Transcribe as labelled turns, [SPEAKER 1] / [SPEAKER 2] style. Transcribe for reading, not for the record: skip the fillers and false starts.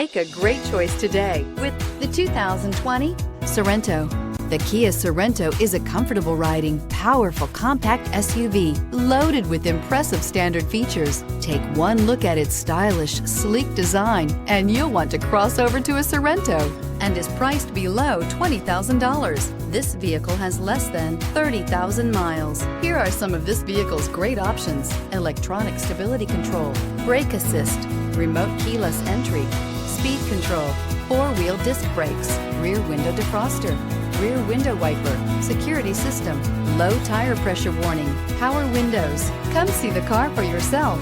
[SPEAKER 1] Make a great choice today with the 2020 Sorento. The Kia Sorento is a comfortable riding, powerful compact SUV loaded with impressive standard features. Take one look at its stylish, sleek design and you'll want to cross over to a Sorento, and is priced below $20,000. This vehicle has less than 30,000 miles. Here are some of this vehicle's great options: electronic stability control, brake assist, remote keyless entry, speed control, four-wheel disc brakes, rear window defroster, rear window wiper, security system, low tire pressure warning, power windows. Come see the car for yourself.